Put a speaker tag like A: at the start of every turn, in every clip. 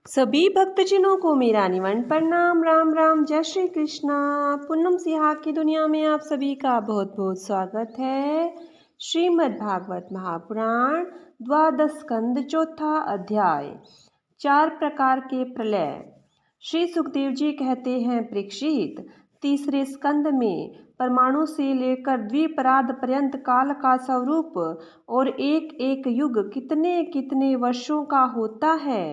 A: सभी भक्तजनों को मेरा निवन प्रणाम। राम राम, जय श्री कृष्णा। पूनम सिहा की दुनिया में आप सभी का बहुत बहुत स्वागत है। श्रीमद् भागवत महापुराण द्वादश स्कंद चौथा अध्याय, 4 प्रकार के प्रलय। श्री सुखदेव जी कहते हैं, परीक्षित, तीसरे स्कंद में परमाणु से लेकर द्विपराद पर्यंत काल का स्वरूप और एक एक युग कितने कितने वर्षों का होता है,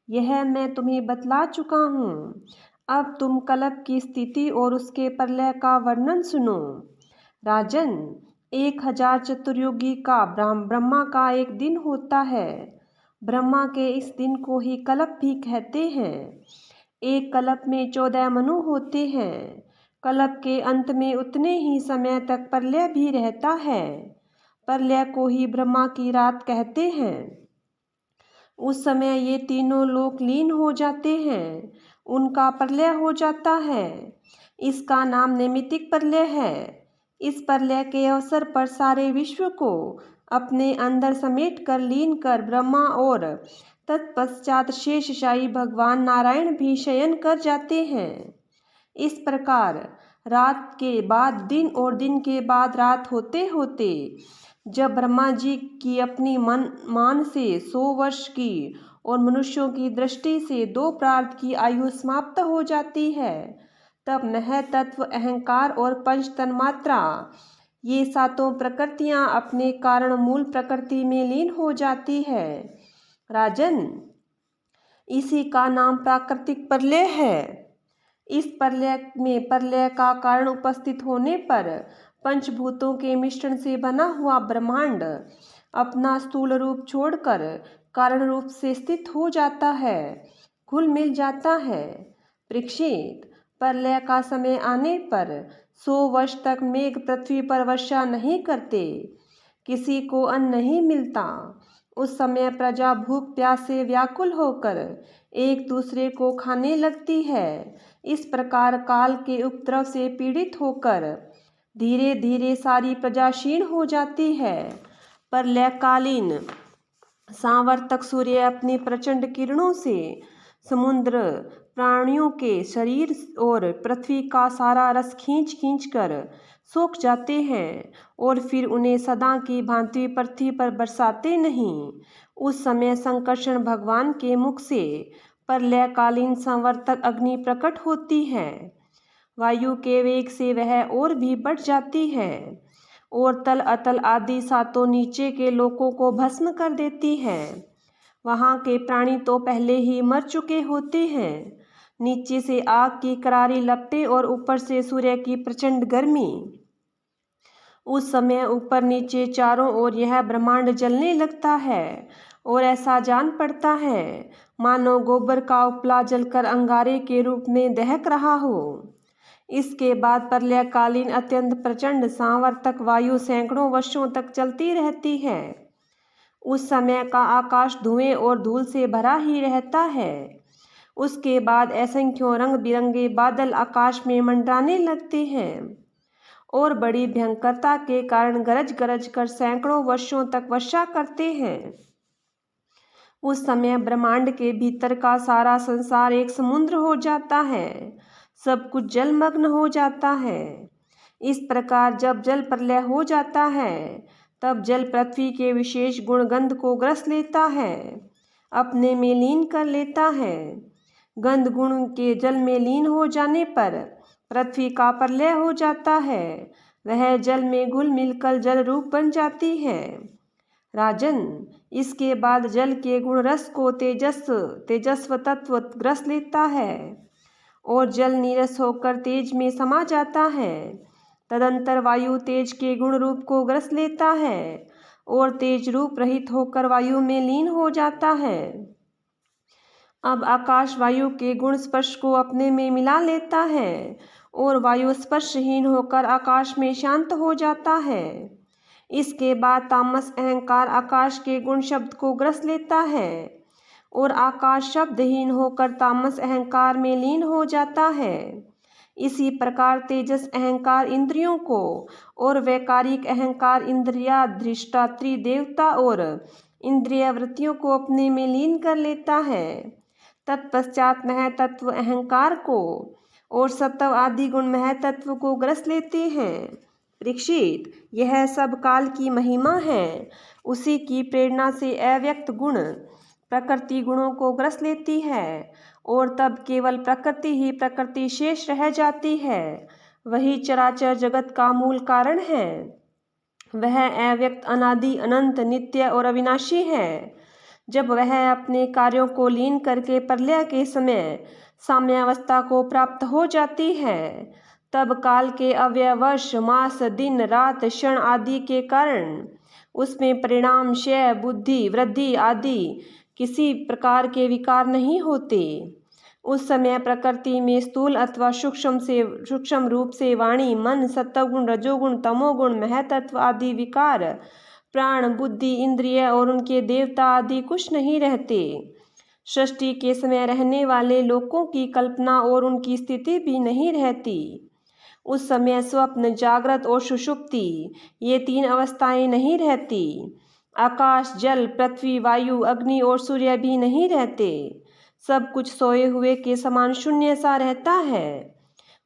A: यह मैं तुम्हें बतला चुका हूँ। अब तुम कल्प की स्थिति और उसके प्रलय का वर्णन सुनो। राजन, 1000 चतुर्युगी का ब्रह्मा का एक दिन होता है। ब्रह्मा के इस दिन को ही कल्प भी कहते हैं। एक कल्प में 14 मनु होते हैं। कल्प के अंत में उतने ही समय तक प्रलय भी रहता है। प्रलय को ही ब्रह्मा की रात कहते हैं। उस समय ये तीनों लोक लीन हो जाते हैं, उनका प्रलय हो जाता है। इसका नाम नैमित्तिक प्रलय है। इस प्रलय के अवसर पर सारे विश्व को अपने अंदर समेट कर लीन कर ब्रह्मा और तत्पश्चात शेषशायी भगवान नारायण भी शयन कर जाते हैं। इस प्रकार रात के बाद दिन और दिन के बाद रात होते होते जब ब्रह्मा जी की अपनी मान से 100 वर्ष की और मनुष्यों की दृष्टि से 2 प्रार्थ की आयु समाप्त हो जाती है, तब महतत्व, अहंकार और पंच तन्मात्रा, ये 7 प्रकृतियां अपने कारण मूल प्रकृति में लीन हो जाती है। राजन, इसी का नाम प्राकृतिक प्रलय है। इस प्रलय में प्रलय का कारण उपस्थित होने पर पंचभूतों के मिश्रण से बना हुआ ब्रह्मांड अपना स्थूल रूप छोड़कर कारण रूप से स्थित हो जाता है, घुल मिल जाता है। परीक्षित, प्रलय का समय आने पर 100 वर्ष तक मेघ पृथ्वी पर वर्षा नहीं करते, किसी को अन्न नहीं मिलता। उस समय प्रजा भूख प्यास से व्याकुल होकर एक दूसरे को खाने लगती है। इस प्रकार काल के उपद्रव से पीड़ित होकर धीरे धीरे सारी प्रजा क्षीण हो जाती है। प्रलयकालीन सांवर्तक सूर्य अपनी प्रचंड किरणों से समुद्र, प्राणियों के शरीर और पृथ्वी का सारा रस खींच खींच कर सोख जाते हैं और फिर उन्हें सदा की भांति पृथ्वी पर बरसाते नहीं। उस समय संकर्षण भगवान के मुख से प्रलयकालीन संवर्तक अग्नि प्रकट होती है। वायु के वेग से वह और भी बढ़ जाती है और तल अतल आदि 7 नीचे के लोकों को भस्म कर देती है। वहाँ के प्राणी तो पहले ही मर चुके होते हैं। नीचे से आग की करारी लपटें और ऊपर से सूर्य की प्रचंड गर्मी। उस समय ऊपर नीचे चारों ओर यह ब्रह्मांड जलने लगता है और ऐसा जान पड़ता है मानो गोबर का उपला जलकर अंगारे के रूप में दहक रहा हो। इसके बाद प्रलयकालीन अत्यंत प्रचंड सांवर्तक वायु सैकड़ों वर्षों तक चलती रहती है। उस समय का आकाश धुएं और धूल से भरा ही रहता है। उसके बाद असंख्यों रंग बिरंगे बादल आकाश में मंडराने लगते हैं और बड़ी भयंकरता के कारण गरज गरज कर सैकड़ों वर्षों तक वर्षा करते हैं। उस समय ब्रह्मांड के भीतर का सारा संसार एक समुद्र हो जाता है, सब कुछ जलमग्न हो जाता है। इस प्रकार जब जल प्रलय हो जाता है, तब जल पृथ्वी के विशेष गुण गंध को ग्रस लेता है, अपने में लीन कर लेता है। गंध गुण के जल में लीन हो जाने पर पृथ्वी का प्रलय हो जाता है, वह जल में घुल मिलकर जल रूप बन जाती है। राजन, इसके बाद जल के गुण रस को तेजस्व तत्व ग्रस लेता है और जल नीरस होकर तेज में समा जाता है। तदंतर वायु तेज के गुण रूप को ग्रस लेता है और तेज रूप रहित होकर वायु में लीन हो जाता है। अब आकाश वायु के गुण स्पर्श को अपने में मिला लेता है और वायु स्पर्शहीन होकर आकाश में शांत हो जाता है। इसके बाद तामस अहंकार आकाश के गुण शब्द को ग्रस लेता है और आकाश शब्दहीन होकर तामस अहंकार में लीन हो जाता है। इसी प्रकार तेजस अहंकार इंद्रियों को और वैकारिक अहंकार इंद्रियाधिष्ठात्री देवता और इंद्रिय वृत्तियों को अपने में लीन कर लेता है। तत्पश्चात महतत्व अहंकार को और सत्व आदि गुण महतत्व को ग्रस लेते हैं। परीक्षित, यह सब काल की महिमा है। उसी की प्रेरणा से अव्यक्त गुण प्रकृति गुणों को ग्रस लेती है और तब केवल प्रकृति ही प्रकृति शेष रह जाती है। वही चराचर जगत का मूल कारण है। वह अव्यक्त, अनादि, अनंत, नित्य और अविनाशी है। जब वह अपने कार्यों को लीन करके प्रलय के समय साम्यावस्था को प्राप्त हो जाती है, तब काल के अव्यय वर्ष, मास, दिन, रात, क्षण आदि के कारण उसमें परिणाम, क्षय, बुद्धि वृद्धि आदि किसी प्रकार के विकार नहीं होते। उस समय प्रकृति में स्थूल अथवा सूक्ष्म रूप से वाणी, मन, सत्वगुण, रजोगुण, तमोगुण, महतत्व आदि विकार, प्राण, बुद्धि, इंद्रिय और उनके देवता आदि कुछ नहीं रहते। सृष्टि के समय रहने वाले लोकों की कल्पना और उनकी स्थिति भी नहीं रहती। उस समय स्वप्न, जागृत और सुषुप्ति, ये तीन अवस्थाएं नहीं रहती। आकाश, जल, पृथ्वी, वायु, अग्नि और सूर्य भी नहीं रहते। सब कुछ सोए हुए के समान शून्य सा रहता है।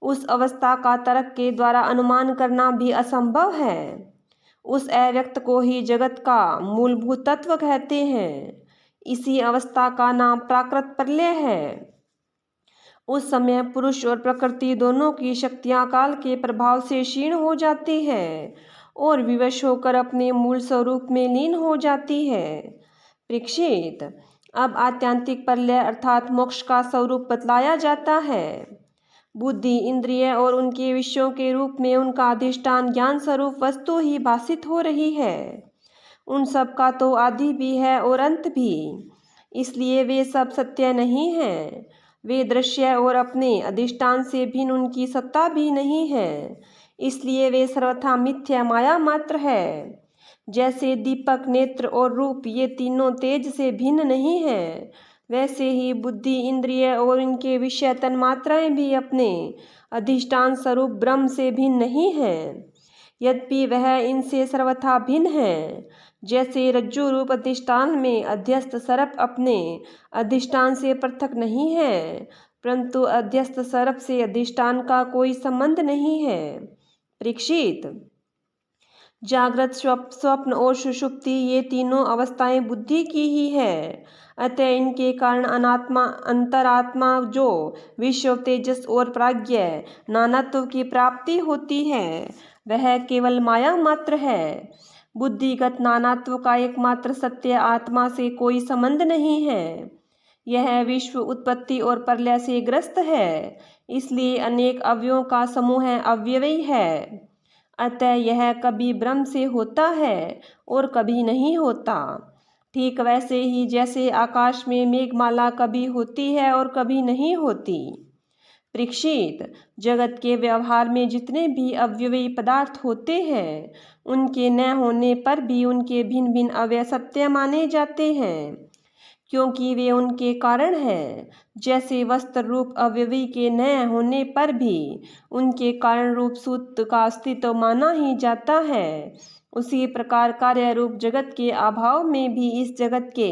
A: उस अवस्था का तर्क के द्वारा अनुमान करना भी असंभव है। उस अव्यक्त को ही जगत का मूलभूत तत्व कहते हैं। इसी अवस्था का नाम प्राकृत प्रलय है। उस समय पुरुष और प्रकृति दोनों की शक्तियां काल के प्रभाव से क्षीण हो जाती है और विवश होकर अपने मूल स्वरूप में लीन हो जाती है। परीक्षित, अब आत्यंतिक प्रलय अर्थात मोक्ष का स्वरूप बतलाया जाता है। बुद्धि, इंद्रिय और उनके विषयों के रूप में उनका अधिष्ठान ज्ञान स्वरूप वस्तु ही भासित हो रही है। उन सब का तो आदि भी है और अंत भी, इसलिए वे सब सत्य नहीं हैं। वे दृश्य और अपने अधिष्ठान से भिन्न उनकी सत्ता भी नहीं है, इसलिए वे सर्वथा मिथ्या माया मात्र है। जैसे दीपक, नेत्र और रूप ये तीनों तेज से भिन्न नहीं हैं, वैसे ही बुद्धि, इंद्रिय और इनके विषय तन्मात्राएं भी अपने अधिष्ठान स्वरूप ब्रह्म से भिन्न नहीं हैं, यद्यपि वह इनसे सर्वथा भिन्न है। जैसे रज्जु रूप अधिष्ठान में अध्यस्त सर्प अपने अधिष्ठान से पृथक नहीं है, परंतु अध्यस्त सर्प से अधिष्ठान का कोई संबंध नहीं है। परीक्षित, जागृत, स्वप्न और सुषुप्ति ये तीनों अवस्थाएं बुद्धि की ही है। अतः इनके कारण अंतरात्मा जो विश्व, तेजस और प्राज्ञ नानात्व की प्राप्ति होती है, वह केवल माया मात्र है। बुद्धिगत नानात्व का एकमात्र सत्य आत्मा से कोई संबंध नहीं है। यह विश्व उत्पत्ति और प्रलय से ग्रस्त है, इसलिए अनेक अवयवों का समूह अव्ययी है। अतः यह कभी ब्रह्म से होता है और कभी नहीं होता। ठीक वैसे ही जैसे आकाश में मेघमाला कभी होती है और कभी नहीं होती। परीक्षित, जगत के व्यवहार में जितने भी अव्ययी पदार्थ होते हैं, उनके न होने पर भी उनके भिन्न भिन्न अवयव सत्य माने जाते हैं, क्योंकि वे उनके कारण हैं। जैसे वस्त्र रूप अव्ययी के न होने पर भी उनके कारण रूप सूत्र का अस्तित्व माना ही जाता है, उसी प्रकार कार्य रूप जगत के अभाव में भी इस जगत के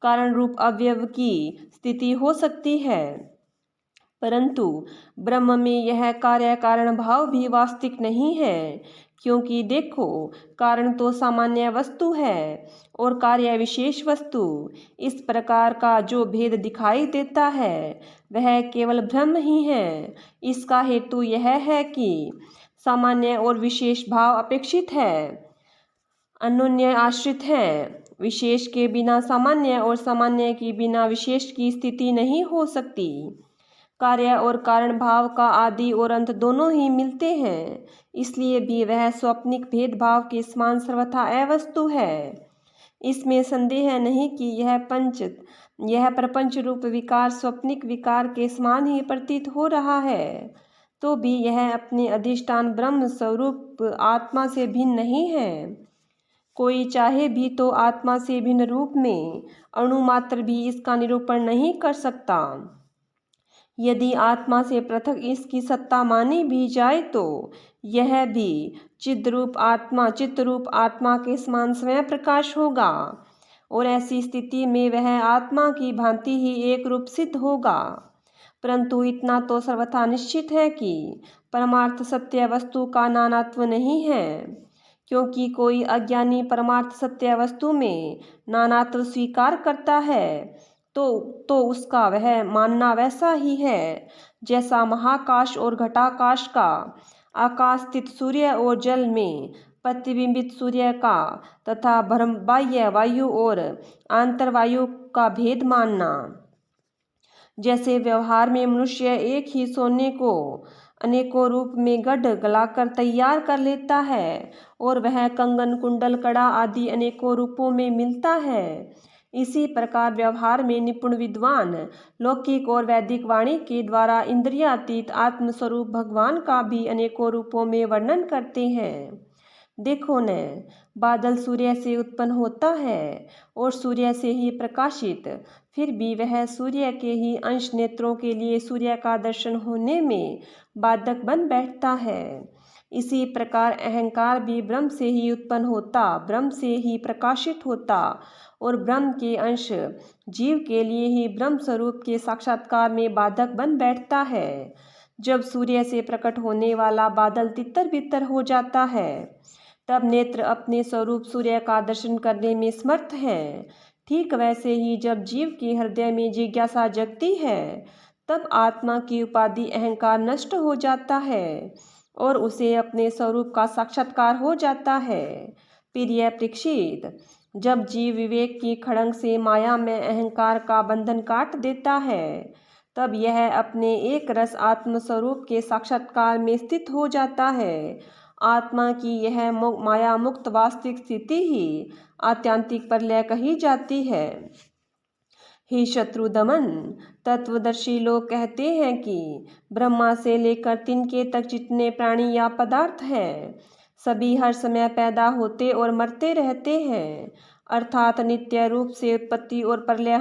A: कारण रूप अवयव की स्थिति हो सकती है। परंतु ब्रह्म में यह कार्य कारण भाव भी वास्तविक नहीं है, क्योंकि देखो, कारण तो सामान्य वस्तु है और कार्य विशेष वस्तु। इस प्रकार का जो भेद दिखाई देता है, वह केवल भ्रम ही है। इसका हेतु यह है कि सामान्य और विशेष भाव अपेक्षित है, अन्योन्य आश्रित है। विशेष के बिना सामान्य और सामान्य के बिना विशेष की स्थिति नहीं हो सकती। कार्य और कारण भाव का आदि और अंत दोनों ही मिलते हैं, इसलिए भी वह स्वप्निक भेदभाव के समान सर्वथा अवस्तु है। इसमें संदेह नहीं कि यह प्रपंच रूप विकार स्वप्निक विकार के समान ही प्रतीत हो रहा है, तो भी यह अपने अधिष्ठान ब्रह्म स्वरूप आत्मा से भिन्न नहीं है। कोई चाहे भी तो आत्मा से भिन्न रूप में अणु मात्र भी इसका निरूपण नहीं कर सकता। यदि आत्मा से पृथक इसकी सत्ता मानी भी जाए, तो यह भी चित्रूप आत्मा के समान स्वयं प्रकाश होगा। और ऐसी स्थिति में वह आत्मा की भांति ही एक रूप सिद्ध होगा। परंतु इतना तो सर्वथा निश्चित है कि परमार्थ सत्य वस्तु का नानात्व नहीं है, क्योंकि कोई अज्ञानी परमार्थ सत्य वस्तु में नानात्व स्वीकार करता है तो उसका वह मानना वैसा ही है जैसा महाकाश और घटाकाश का, आकाश स्थित सूर्य और जल में प्रतिबिंबित सूर्य का, तथा बाह्य वायु और आंतरवायु का भेद मानना। जैसे व्यवहार में मनुष्य एक ही सोने को अनेकों रूप में गढ़ गलाकर तैयार कर लेता है और वह कंगन कुंडल कड़ा आदि अनेकों रूपों में मिलता है, इसी प्रकार व्यवहार में निपुण विद्वान लौकिक और वैदिक वाणी के द्वारा इंद्रियातीत आत्मस्वरूप भगवान का भी अनेकों रूपों में वर्णन करते हैं। देखो न, बादल सूर्य से उत्पन्न होता है और सूर्य से ही प्रकाशित, फिर भी वह सूर्य के ही अंश नेत्रों के लिए सूर्य का दर्शन होने में बाधक बन बैठता है। इसी प्रकार अहंकार भी ब्रह्म से ही उत्पन्न होता, ब्रह्म से ही प्रकाशित होता और ब्रह्म के अंश जीव के लिए ही ब्रह्म स्वरूप के साक्षात्कार में बाधक बन बैठता है। जब सूर्य से प्रकट होने वाला बादल तितर बितर हो जाता है, तब नेत्र अपने स्वरूप सूर्य का दर्शन करने में समर्थ हैं। ठीक वैसे ही जब जीव के हृदय में जिज्ञासा जगती है, तब आत्मा की उपाधि अहंकार नष्ट हो जाता है और उसे अपने स्वरूप का साक्षात्कार हो जाता है। प्रिय परीक्षित, जब जीव विवेक की खड़ंग से माया में अहंकार का बंधन काट देता है, तब यह अपने एक रस आत्म स्वरूप के साक्षात्कार में स्थित हो जाता है। आत्मा की यह माया मुक्त वास्तविक स्थिति ही आत्यांतिक प्रलय कही जाती है। हे शत्रुदमन, तत्वदर्शी लोग कहते हैं कि ब्रह्मा से लेकर तिनके तक जितने प्राणी या पदार्थ हैं, सभी हर समय पैदा होते और मरते रहते हैं, अर्थात नित्य रूप से उत्पत्ति और प्रलय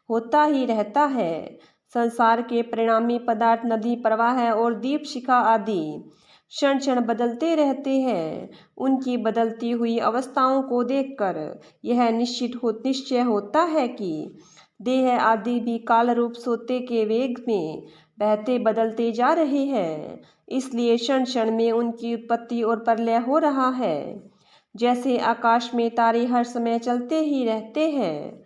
A: होता ही रहता है। संसार के परिणामी पदार्थ नदी प्रवाह और दीप शिखा आदि क्षण क्षण बदलते रहते हैं। उनकी बदलती हुई अवस्थाओं को देखकर यह निश्चय होता है कि देह आदि भी काल रूप सोते के वेग में बहते बदलते जा रहे हैं, इसलिए क्षण क्षण में उनकी उत्पत्ति और प्रलय हो रहा है। जैसे आकाश में तारे हर समय चलते ही रहते हैं,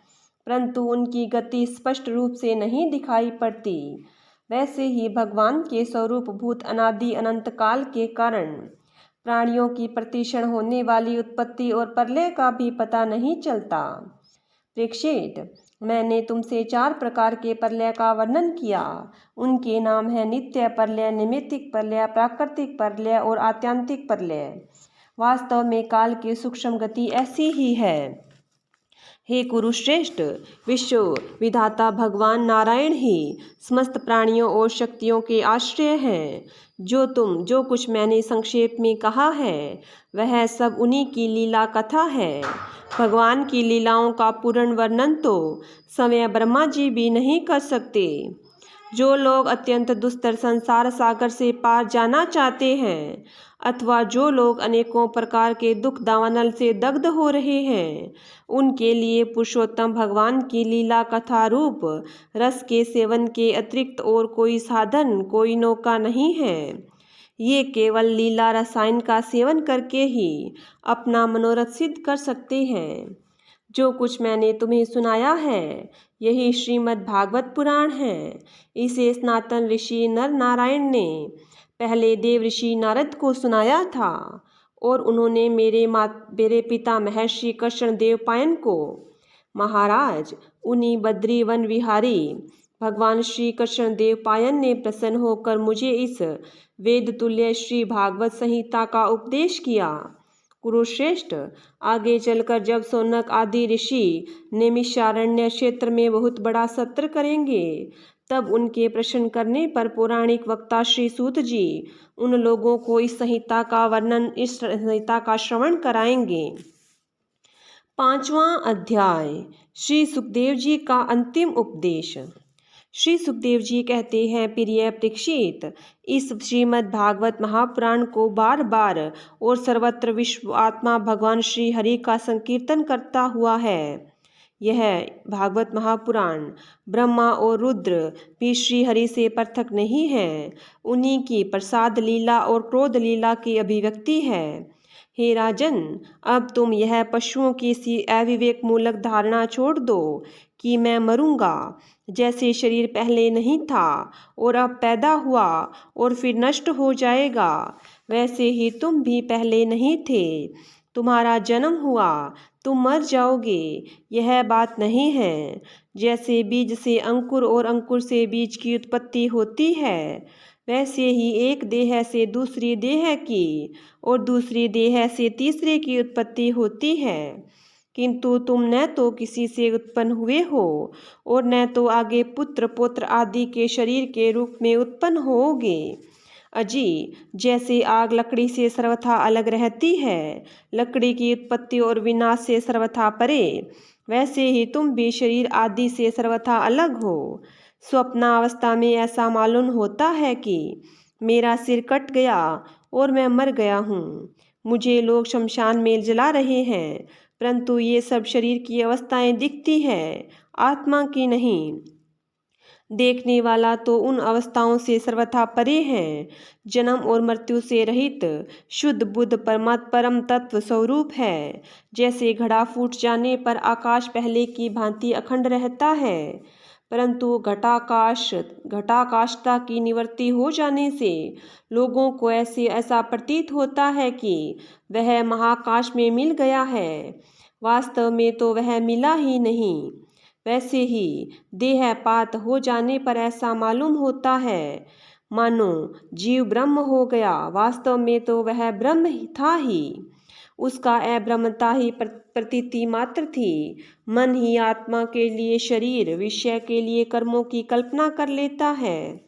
A: परंतु उनकी गति स्पष्ट रूप से नहीं दिखाई पड़ती, वैसे ही भगवान के स्वरूप भूत अनादि अनंत काल के कारण प्राणियों की प्रतिक्षण होने वाली उत्पत्ति और प्रलय का भी पता नहीं चलता। परीक्षित, मैंने तुमसे 4 प्रकार के प्रलय का वर्णन किया। उनके नाम है नित्य प्रलय, नैमित्तिक प्रलय, प्राकृतिक प्रलय और आत्यांतिक प्रलय। वास्तव में काल की सूक्ष्म गति ऐसी ही है। हे कुरुश्रेष्ठ, विश्व विधाता भगवान नारायण ही समस्त प्राणियों और शक्तियों के आश्रय हैं। जो कुछ मैंने संक्षेप में कहा है, वह सब उन्हीं की लीला कथा है। भगवान की लीलाओं का पूर्ण वर्णन तो स्वयं ब्रह्मा जी भी नहीं कर सकते। जो लोग अत्यंत दुस्तर संसार सागर से पार जाना चाहते हैं, अथवा जो लोग अनेकों प्रकार के दुख दावानल से दग्ध हो रहे हैं, उनके लिए पुरुषोत्तम भगवान की लीला कथा रूप रस के सेवन के अतिरिक्त और कोई साधन, कोई नौका नहीं है। ये केवल लीला रसायन का सेवन करके ही अपना मनोरथ सिद्ध कर सकते हैं। जो कुछ मैंने तुम्हें सुनाया है, यही श्रीमद् भागवत पुराण है। इसे सनातन ऋषि नर नारायण ने पहले देव ऋषि नारद को सुनाया था और उन्होंने मेरे पिता महर्षि कृष्ण देवपायन को, महाराज, उन्हीं बद्री वन विहारी भगवान श्री कृष्ण देवपायन ने प्रसन्न होकर मुझे इस वेद तुल्य श्री भागवत संहिता का उपदेश किया। कुरुश्रेष्ठ, आगे चलकर जब सौनक आदि ऋषि नैमिषारण्य क्षेत्र में बहुत बड़ा सत्र करेंगे, तब उनके प्रश्न करने पर पौराणिक वक्ता श्री सूत जी उन लोगों को इस संहिता का श्रवण कराएंगे। 5वां अध्याय, श्री सुखदेव जी का अंतिम उपदेश। श्री सुखदेव जी कहते हैं, प्रिय परीक्षित, इस श्रीमद् भागवत महापुराण को बार बार और सर्वत्र विश्व आत्मा भगवान श्री हरि का संकीर्तन करता हुआ है। यह भागवत महापुराण ब्रह्मा और रुद्र भी श्री हरि से पृथक नहीं है, उन्हीं की प्रसाद लीला और क्रोध लीला की अभिव्यक्ति है। हे राजन, अब तुम यह पशुओं की सी अविवेक मूलक धारणा छोड़ दो कि मैं मरूंगा। जैसे शरीर पहले नहीं था और अब पैदा हुआ और फिर नष्ट हो जाएगा, वैसे ही तुम भी पहले नहीं थे। तुम्हारा जन्म हुआ, तुम मर जाओगे, यह बात नहीं है। जैसे बीज से अंकुर और अंकुर से बीज की उत्पत्ति होती है, वैसे ही एक देह से दूसरी देह की और दूसरी देह से तीसरे की उत्पत्ति होती है। किंतु तुम न तो किसी से उत्पन्न हुए हो और न तो आगे पुत्र पौत्र आदि के शरीर के रूप में उत्पन्न होोगे। अजी, जैसे आग लकड़ी से सर्वथा अलग रहती है, लकड़ी की उत्पत्ति और विनाश से सर्वथा परे, वैसे ही तुम भी शरीर आदि से सर्वथा अलग हो। स्वप्नावस्था में ऐसा मालूम होता है कि मेरा सिर कट गया और मैं मर गया हूँ। मुझे लोग शमशान में जला रहे हैं, परंतु ये सब शरीर की अवस्थाएं दिखती है, आत्मा की नहीं। देखने वाला तो उन अवस्थाओं से सर्वथा परे है, जन्म और मृत्यु से रहित शुद्ध बुद्ध परम तत्व स्वरूप है। जैसे घड़ा फूट जाने पर आकाश पहले की भांति अखंड रहता है, परंतु घटाकाशता की निवृत्ति हो जाने से लोगों को ऐसा प्रतीत होता है कि वह महाकाश में मिल गया है। वास्तव में तो वह मिला ही नहीं। वैसे ही देहपात हो जाने पर ऐसा मालूम होता है मानो जीव ब्रह्म हो गया, वास्तव में तो वह ब्रह्म ही था ही। उसका अब्रह्मता ही प्रतीति मात्र थी। मन ही आत्मा के लिए शरीर विषय के लिए कर्मों की कल्पना कर लेता है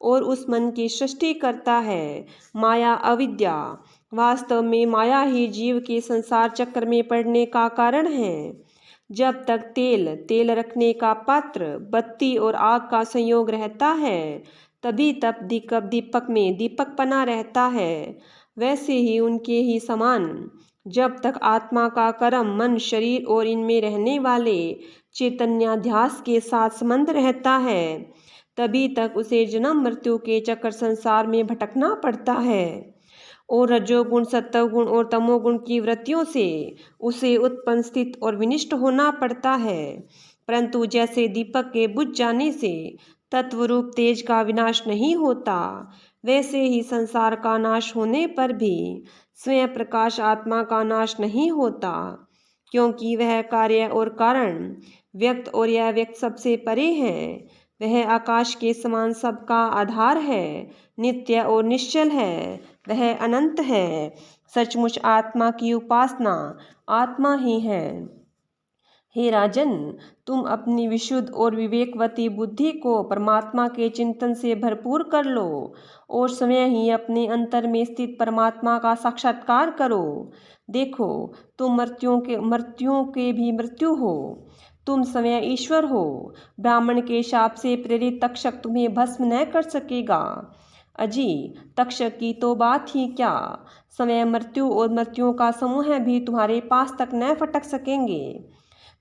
A: और उस मन की सृष्टि करता है। माया अविद्या, वास्तव में माया ही जीव के संसार चक्र में पड़ने का कारण है। जब तक तेल रखने का पात्र, बत्ती और आग का संयोग रहता है, तभी तब दीपक में दीपकपना रहता है। वैसे ही उनके ही समान जब तक आत्मा का कर्म मन शरीर और इनमें रहने वाले चैतन्याध्यास के साथ संबंध रहता है, तभी तक उसे जन्म मृत्यु के चक्र संसार में भटकना पड़ता है और रजोगुण सत्वगुण और तमोगुण की वृत्तियों से उसे उत्पन्न स्थित और विनिष्ट होना पड़ता है। परंतु जैसे दीपक के बुझ जाने से तत्वरूप तेज का विनाश नहीं होता, वैसे ही संसार का नाश होने पर भी स्वयं प्रकाश आत्मा का नाश नहीं होता, क्योंकि वह कार्य और कारण, व्यक्त और यह व्यक्त सबसे परे है। वह आकाश के समान सबका आधार है, नित्य और निश्चल है, वह अनंत है। सचमुच आत्मा की उपासना आत्मा ही है। हे राजन, तुम अपनी विशुद्ध और विवेकवती बुद्धि को परमात्मा के चिंतन से भरपूर कर लो और स्वयं ही अपने अंतर में स्थित परमात्मा का साक्षात्कार करो। देखो, तुम मृत्युओं के भी मृत्यु हो, तुम स्वयं ईश्वर हो। ब्राह्मण के शाप से प्रेरित तक्षक तुम्हें भस्म न कर सकेगा। अजी, तक्षक की तो बात ही क्या, स्वयं मृत्यु और मृत्युओं का समूह भी तुम्हारे पास तक न फटक सकेंगे।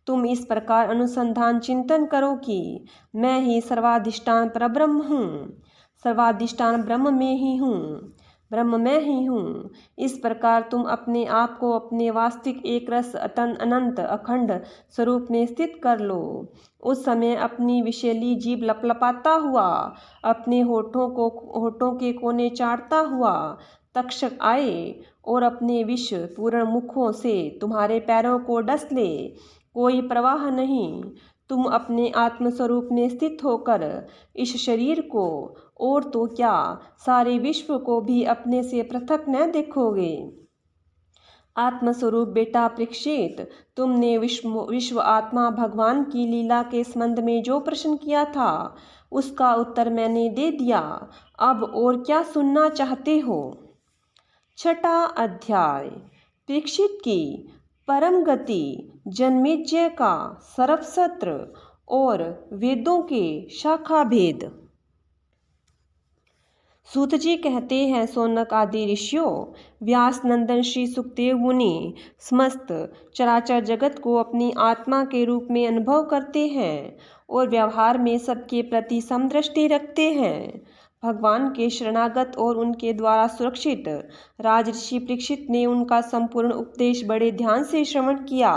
A: तुम इस प्रकार अनुसंधान चिंतन करो कि मैं ही सर्वाधिष्ठान परब्रह्म हूँ, सर्वाधिष्ठान ब्रह्म में ही हूँ, ब्रह्म में ही हूँ। इस प्रकार तुम अपने आप को अपने वास्तविक एक रस अनंत अखंड स्वरूप में स्थित कर लो। उस समय अपनी विषैली जीभ लपलपाता हुआ, अपने होठों के कोने चाटता हुआ तक्षक आए और अपने विष पूर्ण मुखों से तुम्हारे पैरों को डस ले। कोई प्रवाह नहीं, तुम अपने आत्मस्वरूप में स्थित होकर इस शरीर को और तो क्या सारे विश्व को भी अपने से पृथक न देखोगे। आत्मस्वरूप बेटा परीक्षित, तुमने विश्व आत्मा भगवान की लीला के संबंध में जो प्रश्न किया था, उसका उत्तर मैंने दे दिया। अब और क्या सुनना चाहते हो? छठा अध्याय। परीक्षित की परम गति जन्मेजय का सर्वसत्र और वेदों के शाखा भेद। सूत जी कहते हैं, सौनक आदि ऋषियों, व्यास नंदन श्री सुखदेव मुनि समस्त चराचर जगत को अपनी आत्मा के रूप में अनुभव करते हैं और व्यवहार में सबके प्रति समदृष्टि रखते हैं। भगवान के शरणागत और उनके द्वारा सुरक्षित राजऋषि परीक्षित ने उनका संपूर्ण उपदेश बड़े ध्यान से श्रवण किया।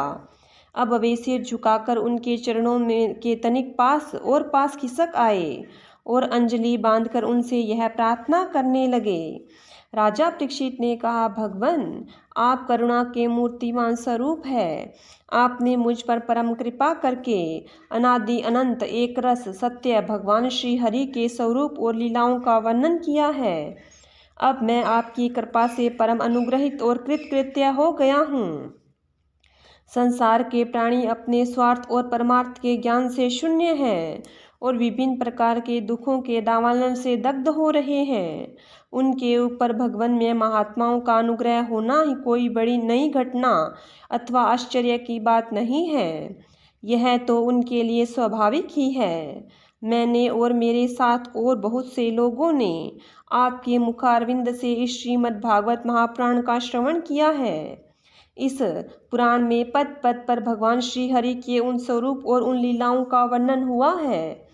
A: अब वे सिर झुकाकर उनके चरणों में के तनिक पास खिसक आए और अंजलि बांधकर उनसे यह प्रार्थना करने लगे। राजा परीक्षित ने कहा, भगवान, आप करुणा के मूर्तिमान स्वरूप है। आपने मुझ पर परम कृपा करके अनादि अनंत एक रस सत्य भगवान श्री हरि के स्वरूप और लीलाओं का वर्णन किया है। अब मैं आपकी कृपा से परम अनुग्रहित और कृतकृत्य हो गया हूँ। संसार के प्राणी अपने स्वार्थ और परमार्थ के ज्ञान से शून्य हैं और विभिन्न प्रकार के दुखों के दावानल से दग्ध हो रहे हैं। उनके ऊपर भगवान में महात्माओं का अनुग्रह होना ही कोई बड़ी नई घटना अथवा आश्चर्य की बात नहीं है। यह तो उनके लिए स्वाभाविक ही है। मैंने और मेरे साथ और बहुत से लोगों ने आपके मुखारविंद से इस श्रीमद् भागवत महापुराण का श्रवण किया है। इस पुराण में पद पद पर भगवान श्री हरि के उन स्वरूप और उन लीलाओं का वर्णन हुआ है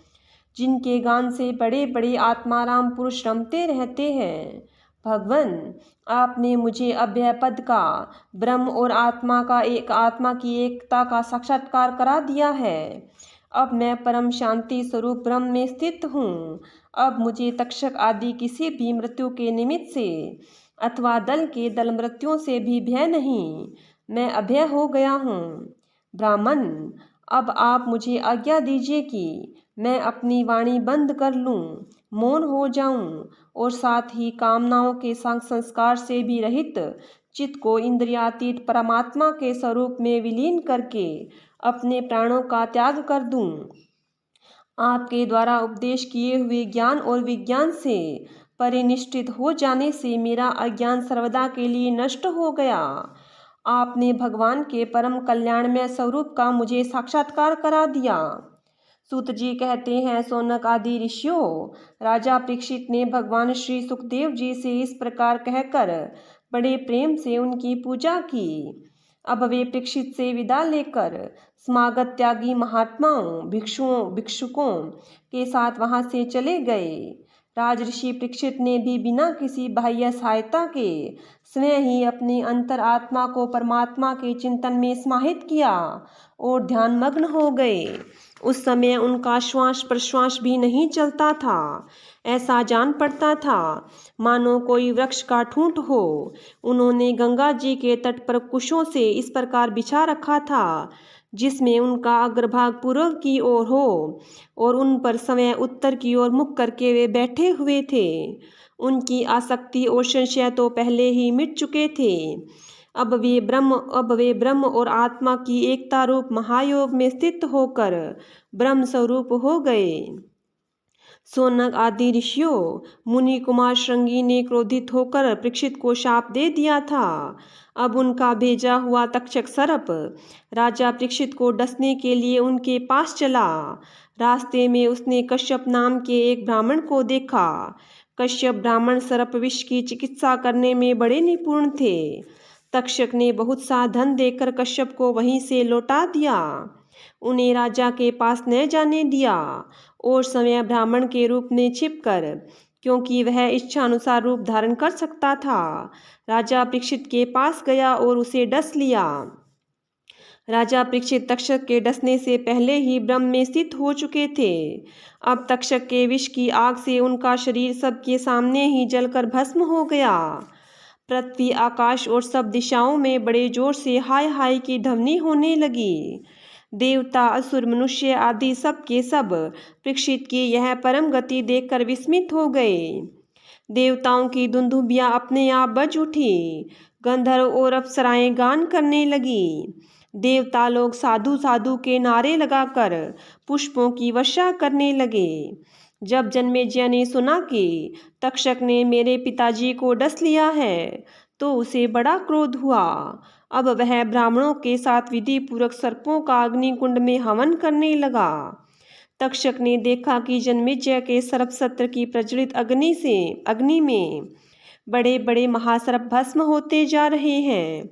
A: जिनके गान से बड़े बड़े आत्माराम पुरुष रमते रहते हैं। भगवान, आपने मुझे अभय पद का, ब्रह्म और आत्मा की एकता का साक्षात्कार करा दिया है। अब मैं परम शांति स्वरूप ब्रह्म में स्थित हूँ। अब मुझे तक्षक आदि किसी भी मृत्यु के निमित्त से अथवा दल के दल मृत्युओं से भी भय नहीं। मैं अभय हो गया हूँ। ब्राह्मण, अब आप मुझे आज्ञा दीजिए कि मैं अपनी वाणी बंद कर लूँ, मौन हो जाऊँ और साथ ही कामनाओं के संस्कार से भी रहित चित्त को इंद्रियातीत परमात्मा के स्वरूप में विलीन करके अपने प्राणों का त्याग कर दूँ। आपके द्वारा उपदेश किए हुए ज्ञान और विज्ञान से परिनिष्ठित हो जाने से मेरा अज्ञान सर्वदा के लिए नष्ट हो गया। आपने भगवान के परम कल्याणमय स्वरूप का मुझे साक्षात्कार करा दिया। सूत जी कहते हैं, सौनक आदि ऋषियों, राजा परीक्षित ने भगवान श्री सुखदेव जी से इस प्रकार कहकर बड़े प्रेम से उनकी पूजा की। अब वे परीक्षित से विदा लेकर समागत त्यागी महात्माओं, भिक्षुकों के साथ वहां से चले गए। राजऋषि परीक्षित ने भी बिना किसी बाह्य सहायता के स्वयं ही अपनी अंतर आत्मा को परमात्मा के चिंतन में समाहित किया और ध्यान मग्न हो गए। उस समय उनका श्वास प्रश्वास भी नहीं चलता था। ऐसा जान पड़ता था मानो कोई वृक्ष का ठूंठ हो। उन्होंने गंगा जी के तट पर कुशों से इस प्रकार बिछा रखा था जिसमें उनका अग्रभाग पूर्व की ओर हो और उन पर समय उत्तर की ओर मुख करके वे बैठे हुए थे। उनकी आसक्ति और संशय तो पहले ही मिट चुके थे। अब वे ब्रह्म और आत्मा की एकता रूप महायोग में स्थित होकर ब्रह्म स्वरूप हो गए। सौनक आदि ऋषियों, मुनि कुमार श्रृंगी ने क्रोधित होकर परीक्षित को शाप दे दिया था। अब उनका भेजा हुआ तक्षक सर्प राजा परीक्षित को डसने के लिए उनके पास चला। रास्ते में उसने कश्यप नाम के एक ब्राह्मण को देखा। कश्यप ब्राह्मण सर्प विष की चिकित्सा करने में बड़े निपुण थे। तक्षक ने बहुत सा धन देकर कश्यप को वहीं से लौटा दिया। उन्हें राजा के पास न जाने दिया और समय ब्राह्मण के रूप में छिपकर, क्योंकि वह इच्छानुसार रूप धारण कर सकता था, राजा परीक्षित के पास गया और उसे डस लिया। राजा परीक्षित तक्षक के डसने से पहले ही ब्रह्म में स्थित हो चुके थे। अब तक्षक के विष की आग से उनका शरीर सबके सामने ही जलकर भस्म हो गया। पृथ्वी, आकाश और सब दिशाओं में बड़े जोर से हाय हाय की ध्वनि होने लगी। देवता, असुर, मनुष्य आदि सब के सब परीक्षित की यह परम गति देखकर विस्मित हो गए। देवताओं की दुंदुभियां अपने आप बज उठी। गंधर्व और अप्सराएं गान करने लगी। देवता लोग साधु साधु के नारे लगाकर पुष्पों की वर्षा करने लगे। जब जन्मेजय ने सुना कि तक्षक ने मेरे पिताजी को डस लिया है तो उसे बड़ा क्रोध हुआ। अब वह ब्राह्मणों के साथ विधि पूर्वक सर्पों का अग्निकुंड में हवन करने लगा। तक्षक ने देखा कि जन्मेजय के सर्पसत्र की प्रज्वलित अग्नि में बड़े बड़े महासर्प भस्म होते जा रहे हैं।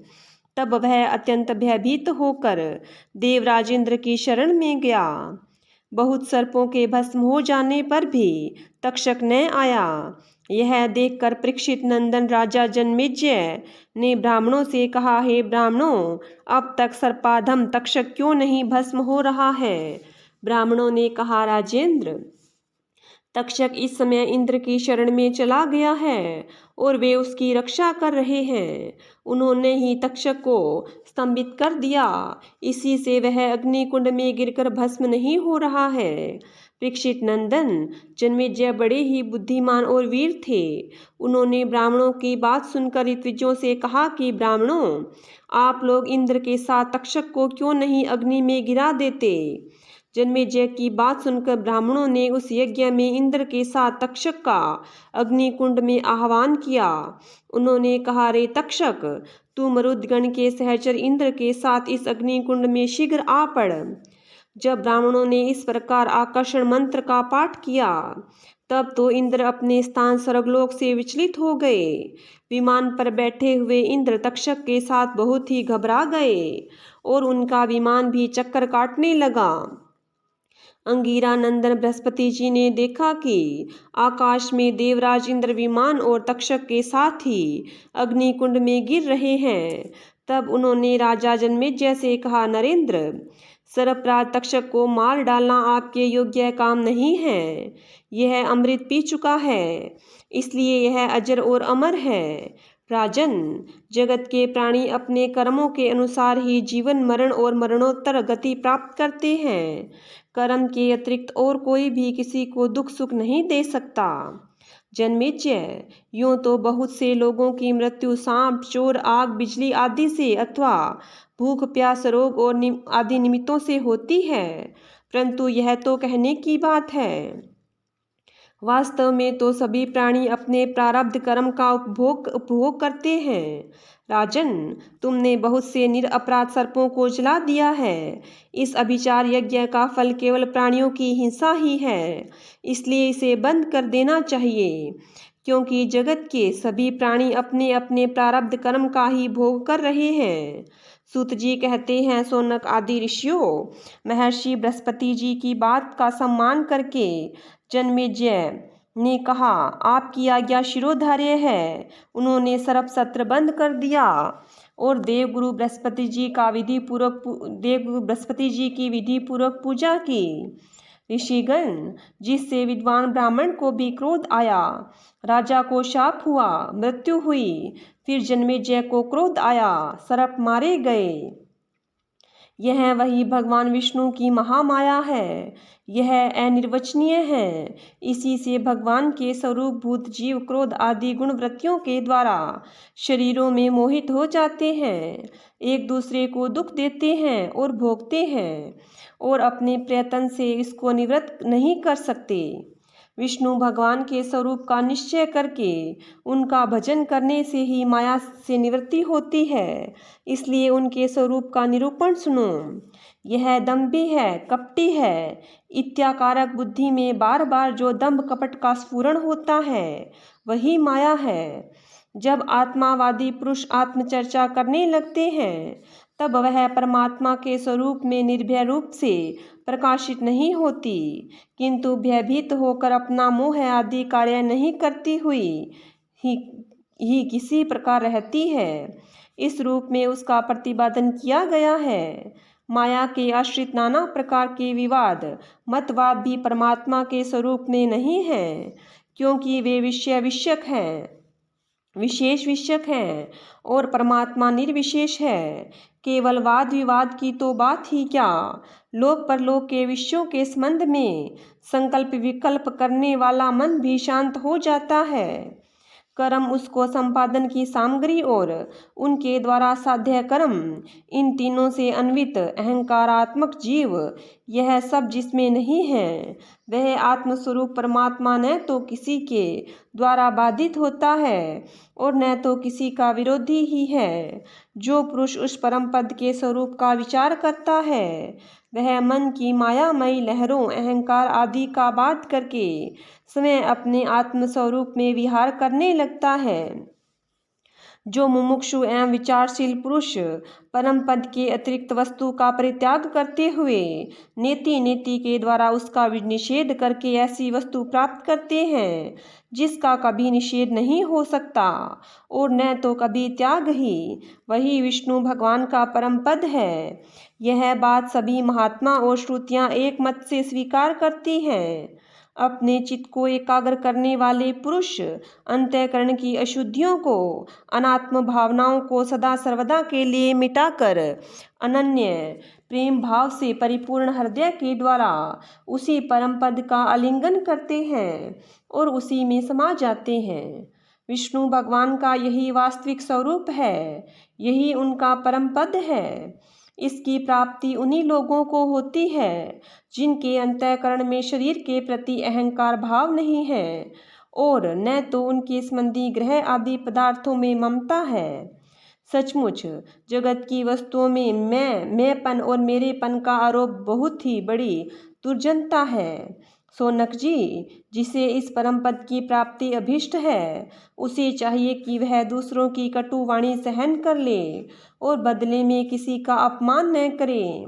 A: तब वह अत्यंत भयभीत होकर देवराजेंद्र की शरण में गया। बहुत सर्पों के भस्म हो जाने पर भी तक्षक न आया। यह देखकर परीक्षित नंदन राजा जन्मेजय ने ब्राह्मणों से कहा, हे ब्राह्मणों, अब तक सर्पाधम तक्षक क्यों नहीं भस्म हो रहा है? ब्राह्मणों ने कहा, राजेंद्र, तक्षक इस समय इंद्र की शरण में चला गया है और वे उसकी रक्षा कर रहे हैं। उन्होंने ही तक्षक को स्तंभित कर दिया, इसी से वह अग्निकुंड में गिरकर भस्म नहीं हो रहा है। परीक्षित नंदन, जन्मेजय बड़े ही बुद्धिमान और वीर थे। उन्होंने ब्राह्मणों की बात सुनकर ऋत्विजों से कहा कि ब्राह्मणों, आप लोग इंद्र के साथ तक्षक को क्यों नहीं अग्नि में गिरा देते? जन्मेजय की बात सुनकर ब्राह्मणों ने उस यज्ञ में इंद्र के साथ तक्षक का अग्निकुंड में आह्वान किया। उन्होंने कहा, रे तक्षक, तू मरुदगण के सहचर इंद्र के साथ इस अग्निकुंड में शीघ्र आ पड़। जब ब्राह्मणों ने इस प्रकार आकर्षण मंत्र का पाठ किया, तब तो इंद्र अपने स्थान स्वर्गलोक से विचलित हो गए। विमान पर बैठे हुए इंद्र तक्षक के साथ बहुत ही घबरा गए और उनका विमान भी चक्कर काटने लगा। अंगिरा नंदन बृहस्पति जी ने देखा कि आकाश में देवराज इंद्र विमान और तक्षक के साथ ही अग्निकुंड में गिर रहे हैं। तब उन्होंने राजा जन्मेजय से कहा, नरेंद्र, सर्पराज तक्षक को मार डालना आपके योग्य काम नहीं है। यह अमृत पी चुका है, इसलिए यह अजर और अमर है। राजन, जगत के प्राणी अपने कर्मों के अनुसार ही जीवन मरण और मरणोत्तर गति प्राप्त करते हैं। कर्म के अतिरिक्त और कोई भी किसी को दुख सुख नहीं दे सकता। जन्मेजय, यूं तो बहुत से लोगों की मृत्यु सांप, चोर, आग, बिजली आदि से अथवा भूख, प्यास, रोग और आदि निमित्तों से होती है, परंतु यह तो कहने की बात है। वास्तव में तो सभी प्राणी अपने प्रारब्ध कर्म का उपभोग करते हैं। राजन, तुमने बहुत से निरपराध सर्पों को जला दिया है। इस अभिचार यज्ञ का फल केवल प्राणियों की हिंसा ही है, इसलिए इसे बंद कर देना चाहिए, क्योंकि जगत के सभी प्राणी अपने अपने प्रारब्ध कर्म का ही भोग कर रहे हैं। सूत जी कहते हैं, सोनक आदि ऋषियों, महर्षि बृहस्पति जी की बात का सम्मान करके जन्मेजय ने कहा, आपकी आज्ञा शिरोधार्य है। उन्होंने सर्पसत्र बंद कर दिया और देवगुरु बृहस्पति जी की विधि पूर्वक पूजा की। ऋषिगण, जिससे विद्वान ब्राह्मण को भी क्रोध आया, राजा को शाप हुआ, मृत्यु हुई, फिर जन्मेजय को क्रोध आया, सर्प मारे गए। यह वही भगवान विष्णु की महामाया है। यह अनिर्वचनीय है। इसी से भगवान के स्वरूप भूत जीव क्रोध आदि गुण वृत्तियों के द्वारा शरीरों में मोहित हो जाते हैं, एक दूसरे को दुख देते हैं और भोगते हैं और अपने प्रयत्न से इसको निवृत्त नहीं कर सकते। विष्णु भगवान के स्वरूप का निश्चय करके उनका भजन करने से ही माया से निवृत्ति होती है। इसलिए उनके स्वरूप का निरूपण सुनो। यह दंभी है, कपटी है। इत्याकारक बुद्धि में बार बार जो दंभ कपट का स्फुरण होता है, वही माया है। जब आत्मावादी पुरुष आत्मचर्चा करने लगते हैं, तब वह परमात्मा के स्वरूप में निर्भय रूप से प्रकाशित नहीं होती, किंतु भयभीत होकर अपना मोह आदि कार्य नहीं करती हुई ही किसी प्रकार रहती है। इस रूप में उसका प्रतिपादन किया गया है। माया के आश्रित नाना प्रकार के विवाद मतवाद भी परमात्मा के स्वरूप में नहीं है, क्योंकि वे विषयक हैं, विशेष विषयक हैं और परमात्मा निर्विशेष है। केवल वाद विवाद की तो बात ही क्या, लोक परलोक के विषयों के संबंध में संकल्प विकल्प करने वाला मन भी शांत हो जाता है। कर्म उसको संपादन की सामग्री और उनके द्वारा साध्य कर्म, इन तीनों से अन्वित अहंकारात्मक जीव, यह सब जिसमें नहीं है, वह आत्मस्वरूप परमात्मा न तो किसी के द्वारा बाधित होता है और न तो किसी का विरोधी ही है। जो पुरुष उस परम पद के स्वरूप का विचार करता है, वह मन की मायामयी लहरों, अहंकार आदि का बात करके स्वयं अपने आत्मस्वरूप में विहार करने लगता है। जो मुमुक्षु एवं विचारशील पुरुष परम पद के अतिरिक्त वस्तु का परित्याग करते हुए नेति नेति के द्वारा उसका निषेध करके ऐसी वस्तु प्राप्त करते हैं जिसका कभी निषेध नहीं हो सकता और न तो कभी त्याग ही, वही विष्णु भगवान का परम पद है। यह बात सभी महात्मा और श्रुतियाँ एक मत से स्वीकार करती हैं। अपने चित्त को एकाग्र करने वाले पुरुष अंतःकरण की अशुद्धियों को, अनात्म भावनाओं को सदा सर्वदा के लिए मिटाकर अनन्य प्रेम भाव से परिपूर्ण हृदय के द्वारा उसी परम पद का आलिंगन करते हैं और उसी में समा जाते हैं। विष्णु भगवान का यही वास्तविक स्वरूप है, यही उनका परम पद है। इसकी प्राप्ति उन्हीं लोगों को होती है जिनके अंतःकरण में शरीर के प्रति अहंकार भाव नहीं है और न तो उनके संबंधी ग्रह आदि पदार्थों में ममता है। सचमुच जगत की वस्तुओं में मैंपन और मेरेपन का आरोप बहुत ही बड़ी दुर्जनता है। सोनक जी, जिसे इस परम पद की प्राप्ति अभिष्ट है, उसे चाहिए कि वह दूसरों की कटु वाणी सहन कर ले और बदले में किसी का अपमान न करे।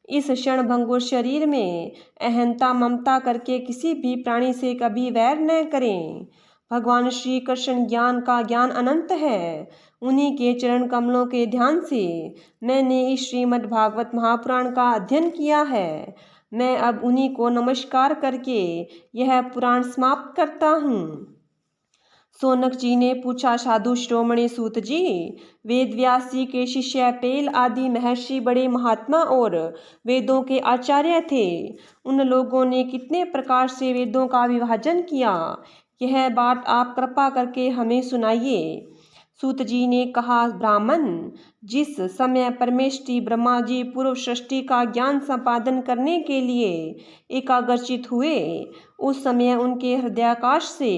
A: इस क्षणभंगुर शरीर में अहंता ममता करके किसी भी प्राणी से कभी वैर न करें। भगवान श्री कृष्ण ज्ञान का ज्ञान अनंत है। उन्हीं के चरण कमलों के ध्यान से मैंने इस श्रीमद् भागवत महापुराण का अध्ययन किया है। मैं अब उन्हीं को नमस्कार करके यह पुराण समाप्त करता हूँ। सोनक जी ने पूछा, साधु शिरोमणि सूत जी, वेद व्यास जी के शिष्य पेल आदि महर्षि बड़े महात्मा और वेदों के आचार्य थे। उन लोगों ने कितने प्रकार से वेदों का विभाजन किया, यह बात आप कृपा करके हमें सुनाइए। सूत जी ने कहा, ब्राह्मण, जिस समय परमेष्टि ब्रह्मा जी पूर्व सृष्टि का ज्ञान संपादन करने के लिए एकाग्रचित हुए, उस समय उनके हृदयाकाश से,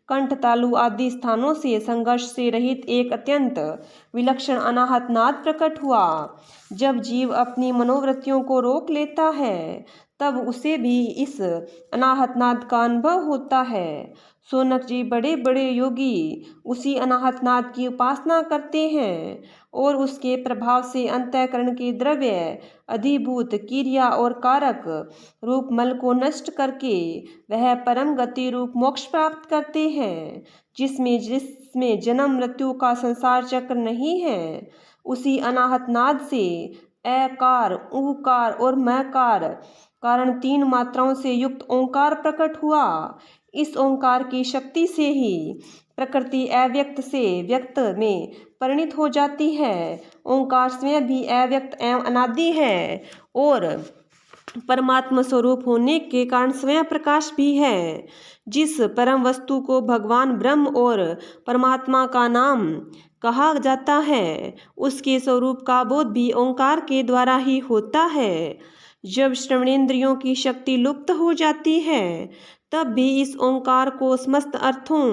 A: कंठ तालु आदि स्थानों से संघर्ष से रहित एक अत्यंत विलक्षण अनाहत नाद प्रकट हुआ। जब जीव अपनी मनोवृत्तियों को रोक लेता है तब उसे भी इस अनाहत नाद का अनुभव होता है। सोनक जी, बड़े बड़े योगी उसी अनाहत नाद की उपासना करते हैं और उसके प्रभाव से अंतःकरण के द्रव्य, अधिभूत, क्रिया और कारक रूप मल को नष्ट करके वह परम गति रूप मोक्ष प्राप्त करते हैं, जिसमें जन्म मृत्यु का संसार चक्र नहीं है। उसी अनाहत नाद से अकार, उकार और मकार कारण 3 मात्राओं से युक्त ओंकार प्रकट हुआ। इस ओंकार की शक्ति से ही प्रकृति अव्यक्त से व्यक्त में परिणित हो जाती है। ओंकार स्वयं भी अव्यक्त एवं अनादि है और परमात्मा स्वरूप होने के कारण स्वयं प्रकाश भी है। जिस परम वस्तु को भगवान ब्रह्म और परमात्मा का नाम कहा जाता है, उसके स्वरूप का बोध भी ओंकार के द्वारा ही होता है। जब श्रवणेंद्रियों की शक्ति लुप्त हो जाती है तब भी इस ओंकार को समस्त अर्थों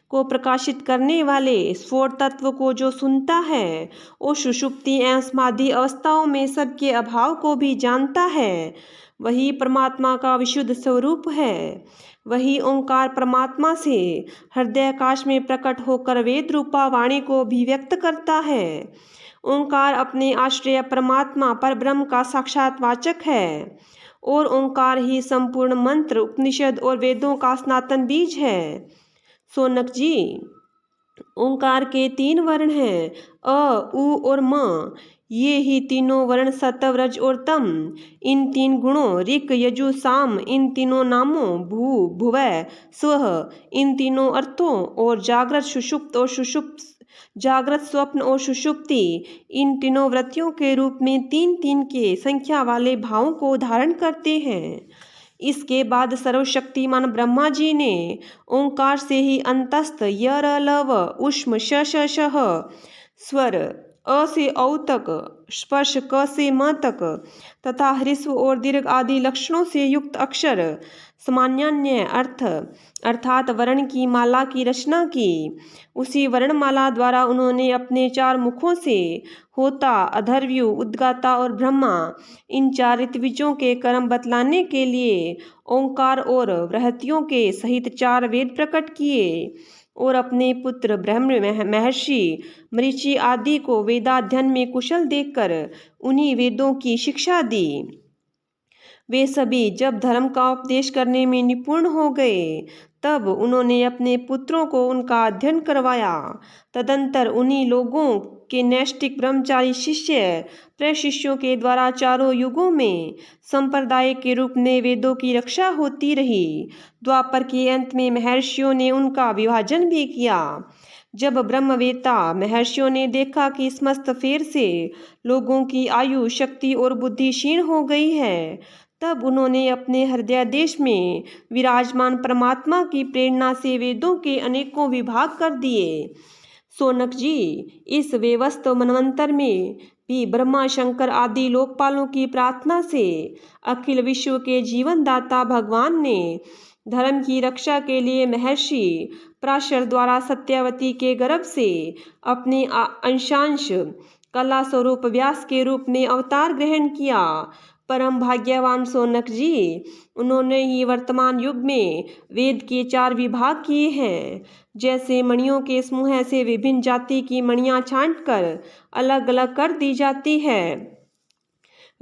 A: को प्रकाशित करने वाले स्फोट तत्व को जो सुनता है, वो सुषुप्ति एवं समाधि अवस्थाओं में सबके अभाव को भी जानता है। वही परमात्मा का विशुद्ध स्वरूप है। वही ओंकार परमात्मा से हृदयाकाश में प्रकट होकर वेद रूपा वाणी को भी व्यक्त करता है। ओंकार अपने आश्रय परमात्मा पर ब्रह्म का साक्षात वाचक है और ओंकार ही संपूर्ण मंत्र, उपनिषद और वेदों का सनातन बीज है। सोनक जी, ओंकार के 3 वर्ण हैं, अ, उ और म। ये ही तीनों वर्ण सत्व, रज और तम। इन 3 गुणों ऋक, यजु, साम, इन तीनों नामों भू, भुवः, स्वः, इन तीनों अर्थों और जागृत, सुषुप्त और सुषुप्त, जागृत, स्वप्न और सुषुप्ति, इन तीनों वृत्तियों के रूप में 3-3 के संख्या वाले भावों को धारण करते हैं। इसके बाद सर्वशक्तिमान ब्रह्मा जी ने ओंकार से ही अंतस्थ य, र, ल, व, उष्म, श, श, श स्वर, अ से औ तक स्पर्श क से म तक तथा ह्रस्व और दीर्घ आदि लक्षणों से युक्त अक्षर सामान्य अर्थ अर्थात वर्ण की माला की रचना की। उसी वर्णमाला द्वारा उन्होंने अपने 4 मुखों से होता, अथर्वयु, उद्गाता और ब्रह्मा इन 4 ऋत्विजों के कर्म बतलाने के लिए ओंकार और बृहतियों के सहित 4 वेद प्रकट किए और अपने पुत्र ब्रह्म महर्षि मरीचि आदि को वेदाध्ययन में कुशल देखकर उन्हीं वेदों की शिक्षा दी। वे सभी जब धर्म का उपदेश करने में निपुण हो गए तब उन्होंने अपने पुत्रों को उनका अध्ययन करवाया। तदंतर उन्हीं लोगों के नैष्ठिक ब्रह्मचारी शिष्य प्रशिष्यों के द्वारा चारों युगों में संप्रदाय के रूप में वेदों की रक्षा होती रही। द्वापर के अंत में महर्षियों ने उनका विभाजन भी किया। जब ब्रह्मवेत्ता महर्षियों ने देखा कि समस्त फेर से लोगों की आयु, शक्ति और बुद्धि क्षीण हो गई है, तब उन्होंने अपने हृदय देश में विराजमान परमात्मा की प्रेरणा से वेदों के अनेकों विभाग कर दिए। शौनक जी, इस वेवस्त मनवंतर में भी ब्रह्मा, शंकर आदि लोकपालों की प्रार्थना से अखिल विश्व के जीवनदाता भगवान ने धर्म की रक्षा के लिए महर्षि पराशर द्वारा सत्यवती के गर्भ से अपने अंशांश कला स्वरूप व्यास के रूप में अवतार ग्रहण किया। परम भाग्यवान शौनक जी, उन्होंने ही वर्तमान युग में वेद के 4 विभाग किए हैं। जैसे मणियों के समूह से विभिन्न जाति की मणियां छांटकर अलग अलग कर दी जाती है,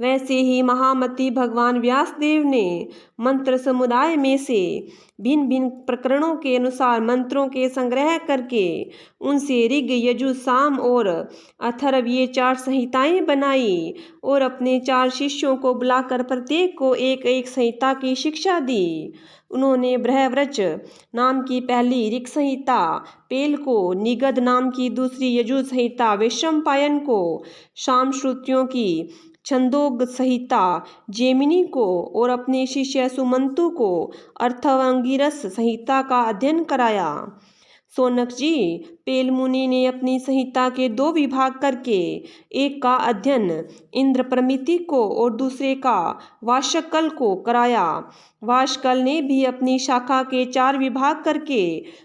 A: वैसे ही महामती भगवान व्यासदेव ने मंत्र समुदाय में से भिन्न भिन्न प्रकरणों के अनुसार मंत्रों के संग्रह करके उनसे ऋग, यजु, साम और अथर्व ये 4 संहिताएं बनाई और अपने 4 शिष्यों को बुलाकर प्रत्येक को एक एक संहिता की शिक्षा दी। उन्होंने बृहव्रज नाम की पहली ऋग संहिता पेल को, निगद नाम की दूसरी यजु संहिता वैशंपायन को, शाम श्रुतियों की छंदोग संहिता जेमिनी को और अपने शिष्य सुमंतु को अर्थवंगिरस संहिता का अध्ययन कराया। शौनक जी, पेल मुनि ने अपनी संहिता के 2 विभाग करके एक का अध्ययन इंद्रप्रमिति को और दूसरे का वाशकल को कराया। वाशकल ने भी अपनी शाखा के 4 विभाग करके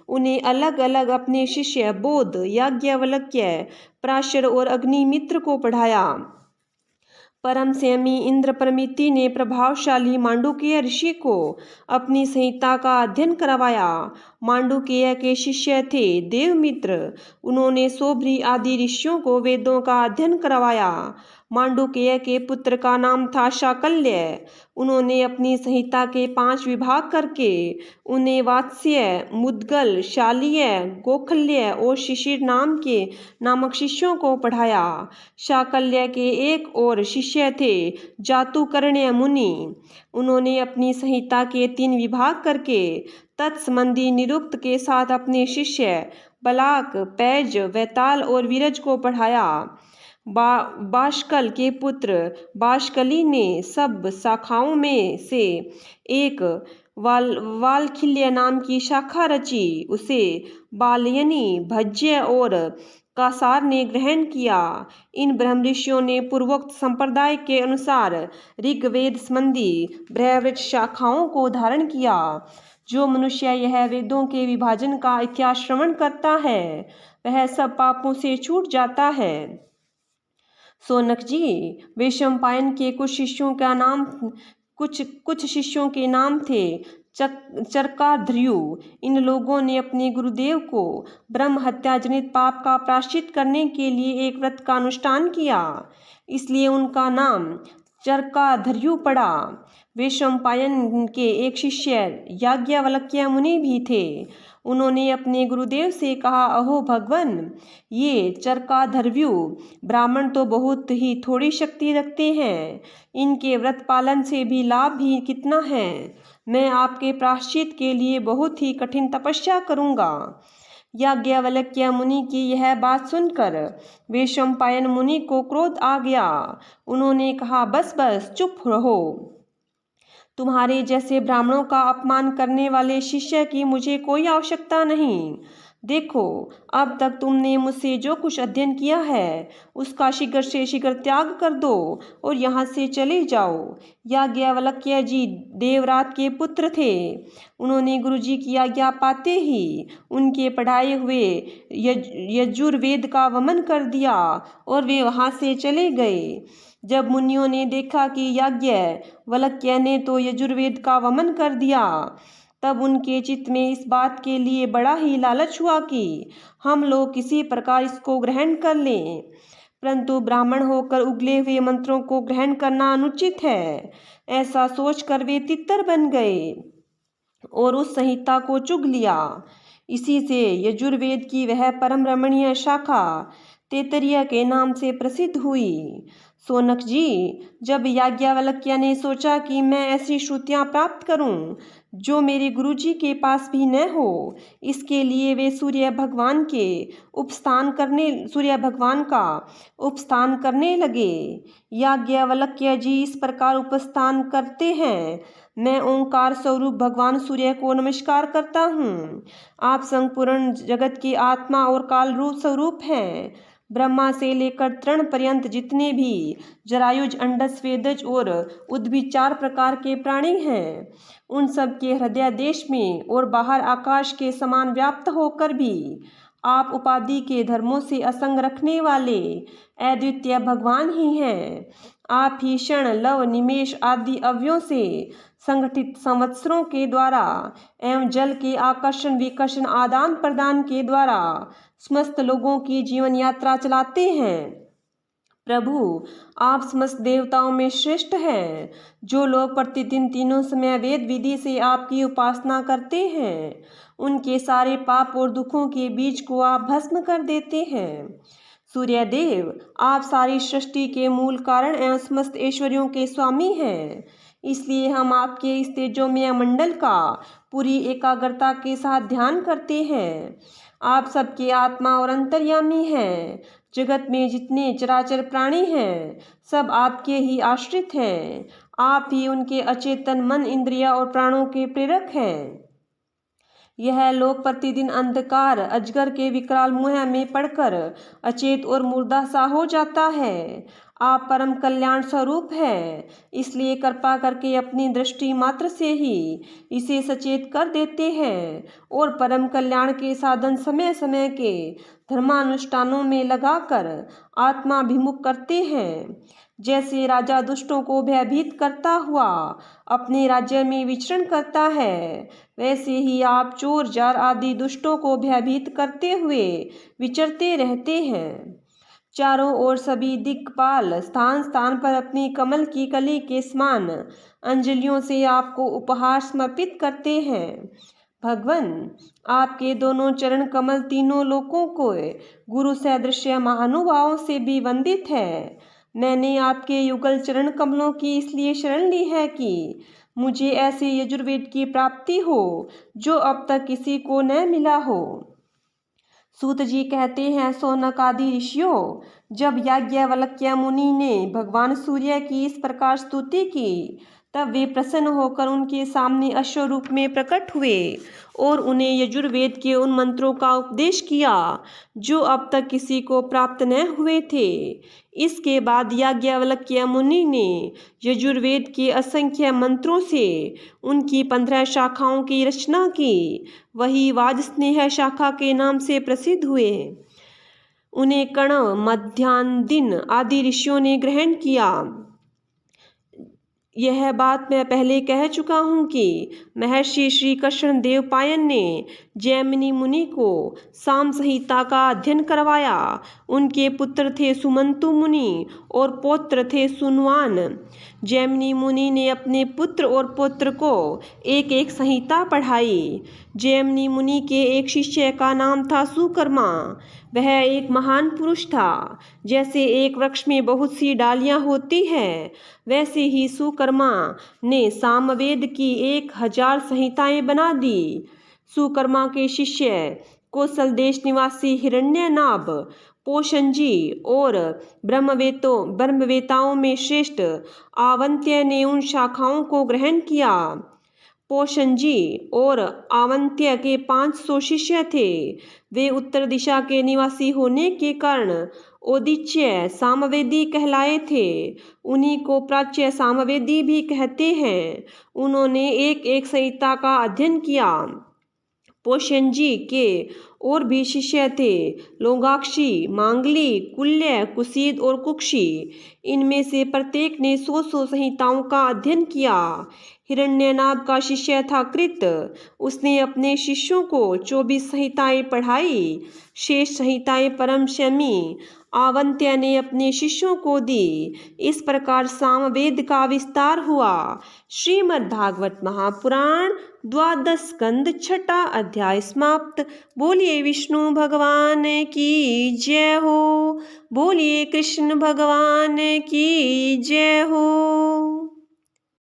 A: उन्हें अलग अलग अपने शिष्य बोध, याज्ञवल्क्य, पराशर और अग्निमित्र को पढ़ाया। परम संयमी इंद्रप्रमिति ने प्रभावशाली मांडुक्य ऋषि को अपनी संहिता का अध्ययन करवाया। मांडुक्य के शिष्य थे देवमित्र, उन्होंने सोभ्री आदि ऋषियों को वेदों का अध्ययन करवाया। मांडुक्य के पुत्र का नाम था शाकल्य, उन्होंने अपनी संहिता के 5 विभाग करके उन्हें वात्स्य, मुद्गल, शाल्य, गोखल्य और शिशिर नामक शिष्यों को पढ़ाया। शाकल्य के एक और शिष्य थे जातुकर्ण्य मुनि, उन्होंने अपनी संहिता के 3 विभाग करके तत्संबंधी निरुक्त के साथ अपने शिष्य बलाक, पैज, वैताल और विरज को पढ़ाया। बाष्कल के पुत्र बाष्कली ने सब शाखाओं में से एक वालखिल्य नाम की शाखा रची, उसे बालयनी, भज्य और कासार ने ग्रहण किया। इन ब्रह्म ऋषियों ने पूर्वोक्त संप्रदाय के अनुसार ऋग्वेद संबंधी बृहद् शाखाओं को धारण किया। जो मनुष्य यह वेदों के विभाजन का इतिहास श्रवण करता है वह सब पापों से छूट जाता है। शौनक जी, वैशंपायन के कुछ शिष्यों के नाम थे चरकाध्र्यु। इन लोगों ने अपने गुरुदेव को ब्रह्म हत्या जनित पाप का प्रायश्चित करने के लिए एक व्रत का अनुष्ठान किया, इसलिए उनका नाम चरकाध्र्यु पड़ा। वैशंपायन के एक शिष्य याज्ञवल्क्य मुनि भी थे। उन्होंने अपने गुरुदेव से कहा, अहो भगवन, ये चरकाध्र्यु ब्राह्मण तो बहुत ही थोड़ी शक्ति रखते हैं, इनके व्रत पालन से भी लाभ भी कितना है। मैं आपके प्रायश्चित के लिए बहुत ही कठिन तपस्या करूँगा। याज्ञवल्क्य मुनि की यह बात सुनकर वैशंपायन मुनि को क्रोध आ गया। उन्होंने कहा, बस बस चुप रहो, तुम्हारे जैसे ब्राह्मणों का अपमान करने वाले शिष्य की मुझे कोई आवश्यकता नहीं। देखो, अब तक तुमने मुझसे जो कुछ अध्ययन किया है उसका शीघ्र से शीघ्र त्याग कर दो और यहाँ से चले जाओ। याज्ञवल्क्य जी देवरात के पुत्र थे। उन्होंने गुरुजी की आज्ञा पाते ही उनके पढ़ाए हुए यजुर्वेद का वमन कर दिया और वे वहाँ से चले गए। जब मुनियों ने देखा कि याज्ञवल्क्य ने तो यजुर्वेद का वमन कर दिया, तब उनके चित्त में इस बात के लिए बड़ा ही लालच हुआ कि हम लोग किसी प्रकार इसको ग्रहण कर लें, परंतु ब्राह्मण होकर उगले हुए मंत्रों को ग्रहण करना अनुचित है। ऐसा सोचकर वे तितर बन गए और उस संहिता को चुग लिया। इसी से यजुर्वेद की वह परम रमणीय शाखा तैत्तिरीय के नाम से प्रसिद्ध हुई। सोनक जी, जब याज्ञवल्क्य ने सोचा कि मैं ऐसी श्रुतियाँ प्राप्त करूं जो मेरे गुरुजी के पास भी न हो, इसके लिए वे सूर्य भगवान का उपस्थान करने लगे। याज्ञवल्क्य जी इस प्रकार उपस्थान करते हैं, मैं ओंकार स्वरूप भगवान सूर्य को नमस्कार करता हूँ। आप संपूर्ण जगत की आत्मा और काल रूप स्वरूप हैं। ब्रह्मा से लेकर तृण पर्यंत जितने भी जरायुज, अंडज, स्वेदज और उद्भिद 4 प्रकार के प्राणी हैं, उन सब के हृदय देश में और बाहर आकाश के समान व्याप्त होकर भी आप उपाधि के धर्मों से असंग रखने वाले अद्वितीय भगवान ही हैं। आप ही क्षण, लव, निमेष आदि अवयवों से संगठित संवत्सरों के द्वारा एवं जल के आकर्षण विकर्षण आदान प्रदान के द्वारा समस्त लोगों की जीवन यात्रा चलाते हैं। प्रभु, आप समस्त देवताओं में श्रेष्ठ हैं। जो लोग प्रतिदिन तीनों समय वेद विधि से आपकी उपासना करते हैं, उनके सारे पाप और दुखों के बीज को आप भस्म कर देते हैं। सूर्यदेव, आप सारी सृष्टि के मूल कारण एवं समस्त ऐश्वर्यों के स्वामी हैं। इसलिए हम आपके इस तेजोमय मंडल का पूरी एकाग्रता के साथ ध्यान करते हैं। आप सबके आत्मा और अंतर्यामी हैं। जगत में जितने चराचर प्राणी हैं, सब आपके ही आश्रित हैं। आप ही उनके अचेतन मन, इंद्रिया और प्राणों के प्रेरक हैं। यह लोक प्रतिदिन अंधकार अजगर के विकराल मुँह में पड़कर अचेत और मुर्दा सा हो जाता है। आप परम कल्याण स्वरूप है, इसलिए कृपा करके अपनी दृष्टि मात्र से ही इसे सचेत कर देते हैं और परम कल्याण के साधन समय समय के धर्मानुष्ठानों में लगाकर आत्माभिमुख करते हैं। जैसे राजा दुष्टों को भयभीत करता हुआ अपने राज्य में विचरण करता है, वैसे ही आप चोर जार आदि दुष्टों को भयभीत करते हुए विचरते रहते हैं। चारों ओर सभी दिक्पाल स्थान स्थान पर अपनी कमल की कली के समान अंजलियों से आपको उपहार समर्पित करते हैं। भगवान, आपके दोनों चरण कमल तीनों लोकों को गुरु सदृश महानुभावों से भी वंदित है। मैंने आपके युगल चरण कमलों की इसलिए शरण ली है कि मुझे ऐसे यजुर्वेद की प्राप्ति हो जो अब तक किसी को न मिला हो। सूत जी कहते हैं, सौनक आदि ऋषियों, जब याज्ञवल्क्य मुनि ने भगवान सूर्य की इस प्रकार स्तुति की, तब वे प्रसन्न होकर उनके सामने अश्व रूप में प्रकट हुए और उन्हें यजुर्वेद के उन मंत्रों का उपदेश किया जो अब तक किसी को प्राप्त न हुए थे। इसके बाद याज्ञवल्क्य मुनि ने यजुर्वेद के असंख्य मंत्रों से उनकी 15 शाखाओं की रचना की। वही वाजस्नेह शाखा के नाम से प्रसिद्ध हुए। उन्हें कण, मध्याह्न, दिन आदि ऋषियों ने ग्रहण किया। यह बात मैं पहले कह चुका हूँ कि महर्षि श्री कृष्ण देवपायन ने जैमिनी मुनि को साम संहिता का अध्ययन करवाया। उनके पुत्र थे सुमंतु मुनि और पौत्र थे सुनवान। जैमिनी मुनि ने अपने पुत्र और पौत्र को एक एक संहिता पढ़ाई। जैमिनी मुनि के एक शिष्य का नाम था सुकर्मा। वह एक महान पुरुष था। जैसे एक वृक्ष में बहुत सी डालियाँ होती हैं, वैसे ही सुकर्मा ने सामवेद की 1000 संहिताएं बना दी। सुकर्मा के शिष्य कौशल देश निवासी हिरण्यनाभ, पोषणजी और ब्रह्मवेताओं में श्रेष्ठ आवंत्य ने उन शाखाओं को ग्रहण किया। पोषण जी और आवंत्य के 500 शिष्य थे। वे उत्तर दिशा के निवासी होने के कारण औदिच्य सामवेदी कहलाए थे। उन्हीं को प्राच्य सामवेदी भी कहते हैं। उन्होंने एक एक संहिता का अध्ययन किया। पोषण जी के और भी शिष्य थे, लोगाक्षी, मांगली, कुल्य, कुसीद और कुक्षी। इनमें से प्रत्येक ने 100 संहिताओं का अध्ययन किया। हिरण्यनाभ का शिष्य था कृत। उसने अपने शिष्यों को 24 संहिताएं पढ़ाई। शेष संहिताएं परम शमी आवंत्य ने अपने शिष्यों को दी। इस प्रकार सामवेद का विस्तार हुआ। श्रीमद्भागवत महापुराण 12 स्कंद 6 अध्याय समाप्त। बोलिए विष्णु भगवान की जय हो। बोलिए कृष्ण भगवान की जय हो।